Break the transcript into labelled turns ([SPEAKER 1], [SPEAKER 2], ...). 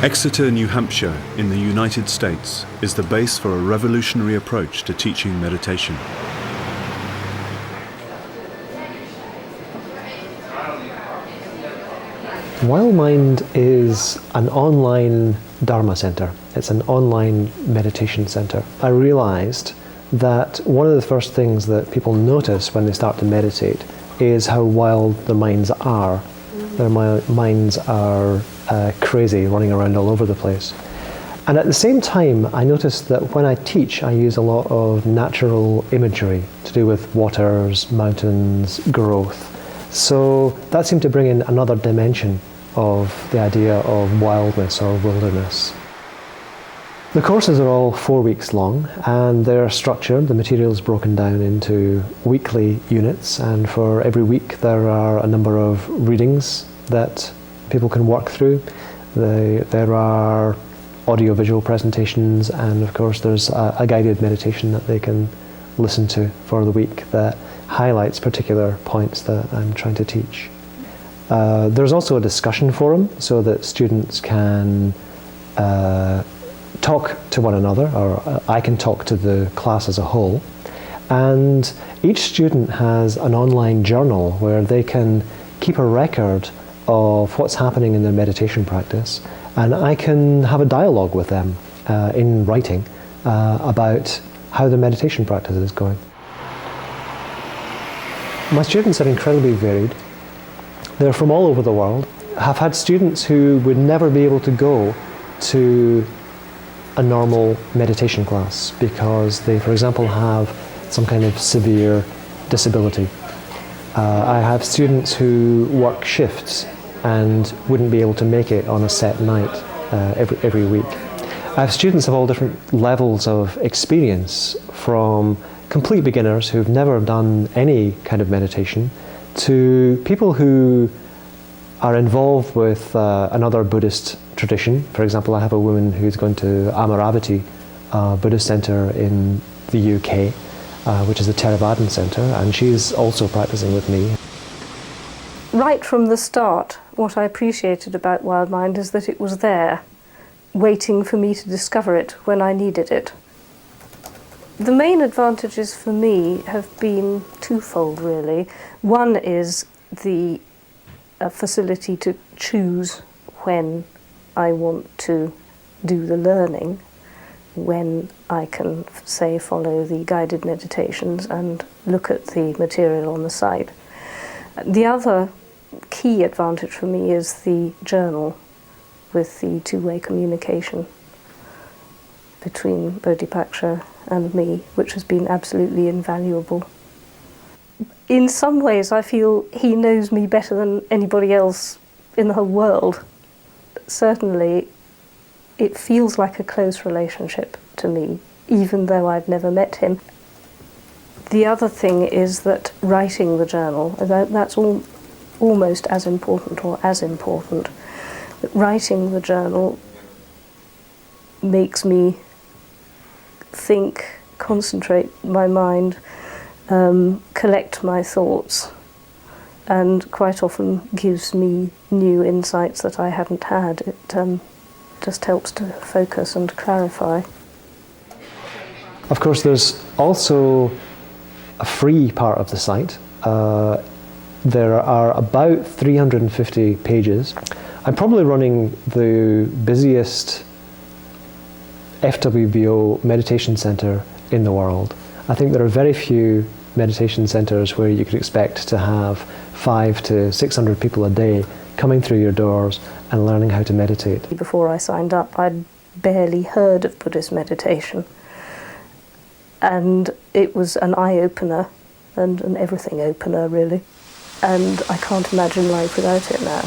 [SPEAKER 1] Exeter, New Hampshire, in the United States, is the base for a revolutionary approach to teaching meditation.
[SPEAKER 2] Wildmind is an online Dharma center. It's an online meditation center. I realized that one of the first things that people notice when they start to meditate is how wild their minds are. Their minds are crazy, running around all over the place. And at the same time, I noticed that when I teach, I use a lot of natural imagery to do with waters, mountains, growth. So that seemed to bring in another dimension of the idea of wildness or wilderness. The courses are all 4 weeks long, and they're structured. The material is broken down into weekly units, and for every week there are a number of readings that people can work through. There are audio-visual presentations, and of course there's a guided meditation that they can listen to for the week that highlights particular points that I'm trying to teach. There's also a discussion forum so that students can talk to one another, or I can talk to the class as a whole. And each student has an online journal where they can keep a record of what's happening in their meditation practice, and I can have a dialogue with them in writing about how the meditation practice is going. My students are incredibly varied. They're from all over the world. I've had students who would never be able to go to a normal meditation class because they, for example, have some kind of severe disability. I have students who work shifts and wouldn't be able to make it on a set night every week. I have students of all different levels of experience, from complete beginners who've never done any kind of meditation to people who are involved with another Buddhist tradition. For example, I have a woman who's going to Amaravati Buddhist Center in the UK, which is a Theravadan center, and she's also practicing with me.
[SPEAKER 3] Right from the start, what I appreciated about Wildmind is that it was there, waiting for me to discover it when I needed it. The main advantages for me have been twofold, really. One is the facility to choose when I want to do the learning, when I can, say, follow the guided meditations and look at the material on the site. The other key advantage for me is the journal with the two-way communication between Bodhipaksa and me, which has been absolutely invaluable. In some ways, I feel he knows me better than anybody else in the whole world. Certainly, it feels like a close relationship to me, even though I've never met him. The other thing is that writing the journal, that's almost as important or as important. But writing the journal makes me think, concentrate my mind, collect my thoughts, and quite often gives me new insights that I hadn't had. It just helps to focus and clarify.
[SPEAKER 2] Of course, there's also a free part of the site. There are about 350 pages. I'm probably running the busiest FWBO meditation center in the world. I think there are very few meditation centers where you could expect to have 500 to 600 people a day coming through your doors and learning how to meditate.
[SPEAKER 3] Before I signed up, I'd barely heard of Buddhist meditation, and it was an eye-opener and an everything opener, really, and I can't imagine life without it now.